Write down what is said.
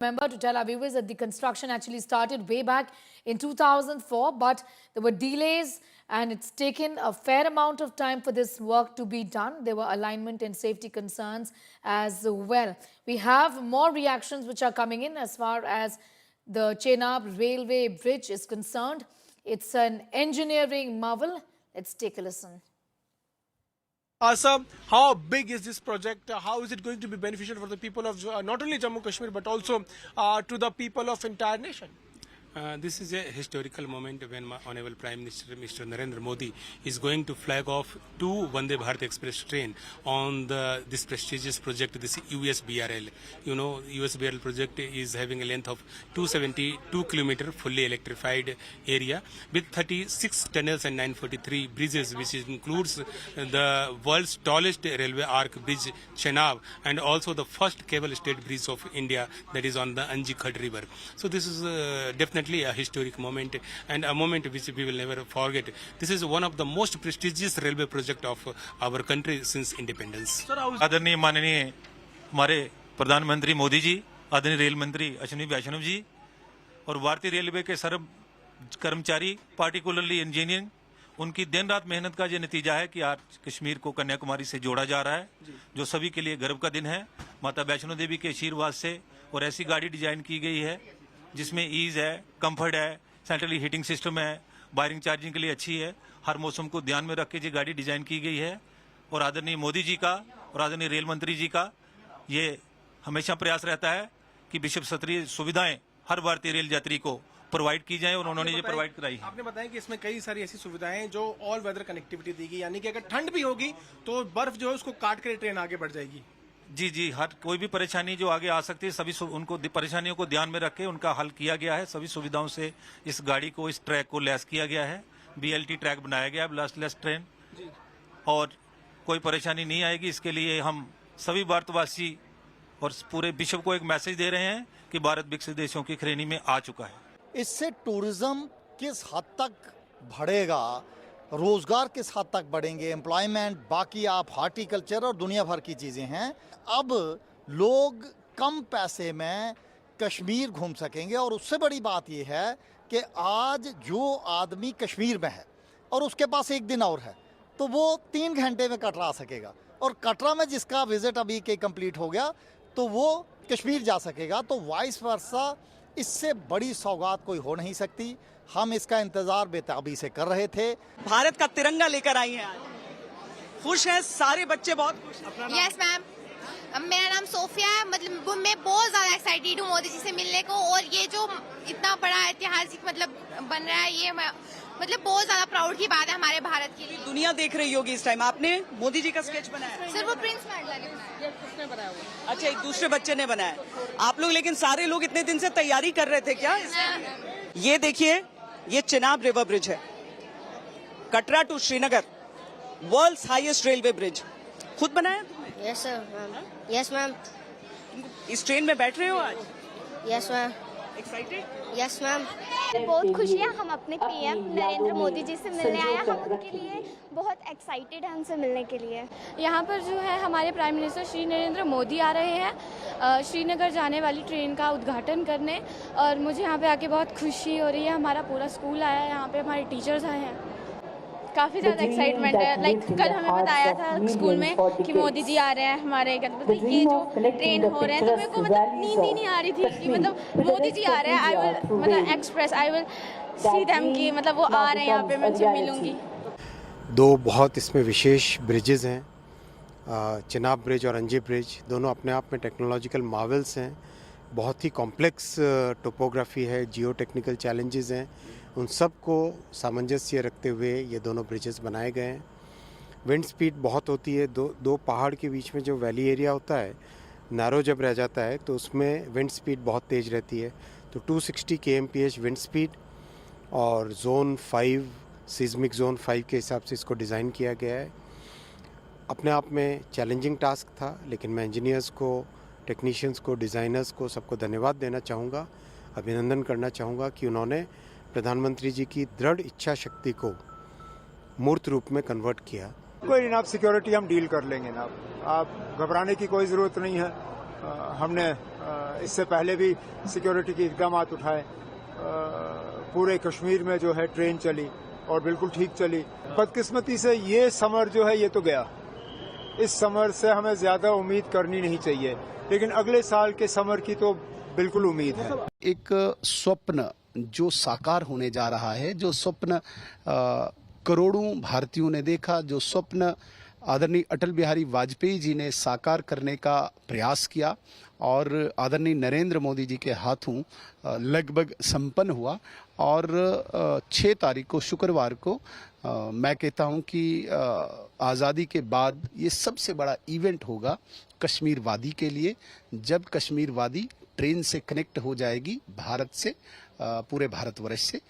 Remember to tell our viewers that the construction actually started way back in 2004, but there were delays and it's taken a fair amount of time for this work to be done. There were alignment and safety concerns as well. We have more reactions which are coming in as far as the Chenab Railway Bridge is concerned. It's an engineering marvel. Let's take a listen. Sir, how big is this project? How is it going to be beneficial for the people of not only Jammu Kashmir but also to the people of entire nation? This is a historical moment when my Honorable Prime Minister Mr. Narendra Modi is going to flag off two Vande Bharat Express train on this prestigious project, this USBRL. You know, USBRL project is having a length of 272 kilometer fully electrified area with 36 tunnels and 943 bridges, which includes the world's tallest railway arc bridge, Chenab, and also the first cable-stayed bridge of India that is on the Anji Khad River. So this is definitely a historic moment and a moment which we will never forget. This is one of the most prestigious railway project of our country since independence. आदरणीय माननीय हमारे प्रधानमंत्री मोदी जी, आदरणीय rail मंत्री अश्विनी वैष्णव जी और भारतीय railway के सर्व कर्मचारी, पार्टिकुलरली इंजीनियरिंग, उनकी दिन रात मेहनत का ये नतीजा है कि आज कश्मीर को कन्याकुमारी से जोड़ा जा रहा है, जो सभी के लिए गर्व का दिन है। माता वैष्णो देवी के आशीर्वाद से और ऐसी गाड़ी डिजाइन की गई है जिसमें ईज है, कंफर्ट है, सेंट्रली हीटिंग सिस्टम है, वायरिंग चार्जिंग के लिए अच्छी है। हर मौसम को ध्यान में रख के ये गाड़ी डिजाइन की गई है और आदरणीय मोदी जी का और आदरणीय रेल मंत्री जी का ये हमेशा प्रयास रहता है कि विश्व स्तरीय सुविधाएं हर भारतीय रेल यात्री को प्रोवाइड की जाए और उन्होंने ये प्रोवाइड कराई है। आपने बताया कि इसमें कई सारी ऐसी सुविधाएं हैं जो ऑल वेदर कनेक्टिविटी दी गई, यानी कि अगर ठंड भी होगी तो बर्फ जो है उसको काट कर ट्रेन आगे बढ़ जाएगी। जी, हर कोई भी परेशानी जो आगे आ सकती है सभी उनको परेशानियों को ध्यान में रख के उनका हल किया गया है। सभी सुविधाओं से इस गाड़ी को, इस ट्रैक को लैस किया गया है। BLT ट्रैक बनाया गया है, ब्लास्टलेस ट्रेन, और कोई परेशानी नहीं आएगी। इसके लिए हम सभी भारतवासी और पूरे विश्व को एक मैसेज दे रहे हैं कि भारत विकसित देशों की श्रेणी में आ चुका है। इससे टूरिज्म किस हद तक बढ़ेगा, रोजगार किस हद तक बढ़ेंगे, एम्प्लॉयमेंट, बाकी आप हार्टिकल्चर और दुनिया भर की चीज़ें हैं। अब लोग कम पैसे में कश्मीर घूम सकेंगे और उससे बड़ी बात यह है कि आज जो आदमी कश्मीर में है और उसके पास एक दिन और है तो वो 3 घंटे में कटरा आ सकेगा, और कटरा में जिसका विजिट अभी के कंप्लीट हो गया तो वो कश्मीर जा सकेगा। तो वाइस वर्सा इससे बड़ी सौगात कोई हो नहीं सकती। हम इसका इंतजार बेताबी से कर रहे थे। भारत का तिरंगा लेकर आई हैं आज, खुश हैं सारे बच्चे, बहुत खुश। यस मैम, मेरा नाम सोफिया है। मतलब मैं बहुत ज्यादा एक्साइटेड हूँ मोदी जी से मिलने को, और ये जो इतना बड़ा ऐतिहासिक बन रहा है, ये मतलब बहुत ज्यादा प्राउड की बात है हमारे भारत के लिए। दुनिया देख रही होगी इस टाइम। आपने मोदी जी का स्केच बनाया? सर वो प्रिंस मैगला ने बनाया। अच्छा, एक दूसरे बच्चे ने बनाया। आप लोग लेकिन सारे लोग इतने दिन से तैयारी कर रहे थे क्या? ये देखिए, ये चेनाब रिवर ब्रिज है, Katra to Srinagar, world's highest railway bridge. खुद बनाया तुमने? Yes sir ma'am. Yes ma'am. इस ट्रेन में बैठ रहे हो आज? Yes ma'am. Excited? Yes ma'am. बहुत खुशी है, हम अपने PM नरेंद्र मोदी जी से मिलने आए हैं। हम उनके लिए बहुत एक्साइटेड हैं, उनसे मिलने के लिए। यहाँ पर जो है हमारे प्राइम मिनिस्टर श्री नरेंद्र मोदी आ रहे हैं श्रीनगर जाने वाली ट्रेन का उद्घाटन करने, और मुझे यहाँ पे आके बहुत खुशी हो रही है। हमारा पूरा स्कूल आया है, यहाँ पे हमारे टीचर्स आए हैं। काफ़ी ज़्यादा एक्साइटमेंट है। लाइक कल हमें बताया था स्कूल में कि मोदी जी आ रहे हैं हमारे घर, मतलब ये जो ट्रेन हो रहे हैं, तो मेरे को मतलब नींद ही नहीं आ रही थी कि मतलब मोदी जी आ रहे हैं। आई विल मतलब express, I will see them कि मतलब वो आ रहे हैं यहाँ पे, मैं उनसे मिलूंगी। दो बहुत इसमें विशेष ब्रिजेज़ हैं, चेनाब ब्रिज और अंजी ब्रिज, दोनों अपने आप में टेक्नोलॉजिकल मार्वल्स हैं। बहुत ही कॉम्प्लेक्स टोपोग्राफी है, जियो टेक्निकल चैलेंजेस हैं, उन सब को सामंजस्य रखते हुए ये दोनों ब्रिजेस बनाए गए हैं। विंड स्पीड बहुत होती है, दो पहाड़ के बीच में जो वैली एरिया होता है, नैरो जब रह जाता है तो उसमें विंड स्पीड बहुत तेज़ रहती है। तो 260 kmph विंड स्पीड, और जोन 5 सिस्मिक जोन 5 के हिसाब से इसको डिज़ाइन किया गया है। अपने आप में चैलेंजिंग टास्क था, लेकिन मैं इंजीनियर्स को, टेक्नीशियंस को, डिज़ाइनर्स को, सबको धन्यवाद देना चाहूँगा, अभिनंदन करना चाहूँगा कि उन्होंने प्रधानमंत्री जी की दृढ़ इच्छा शक्ति को मूर्त रूप में कन्वर्ट किया। कोई नहीं, सिक्योरिटी हम डील कर लेंगे ना, आप घबराने की कोई ज़रूरत नहीं है। हमने इससे पहले भी सिक्योरिटी के इकदाम उठाए। पूरे कश्मीर में जो है ट्रेन चली और बिल्कुल ठीक चली। बदकिस्मती से ये समर जो है ये तो गया। इस समर से हमें ज़्यादा उम्मीद करनी नहीं चाहिए, लेकिन अगले साल के समर की तो बिल्कुल उम्मीद है। एक स्वप्न जो साकार होने जा रहा है, जो स्वप्न करोड़ों भारतीयों ने देखा, जो स्वप्न आदरणीय अटल बिहारी वाजपेयी जी ने साकार करने का प्रयास किया और आदरणीय नरेंद्र मोदी जी के हाथों लगभग संपन्न हुआ। और 6 तारीख को शुक्रवार को मैं कहता हूं कि आज़ादी के बाद ये सबसे बड़ा इवेंट होगा कश्मीर वादी के लिए, जब कश्मीर वादी ट्रेन से कनेक्ट हो जाएगी भारत से, पूरे भारतवर्ष से।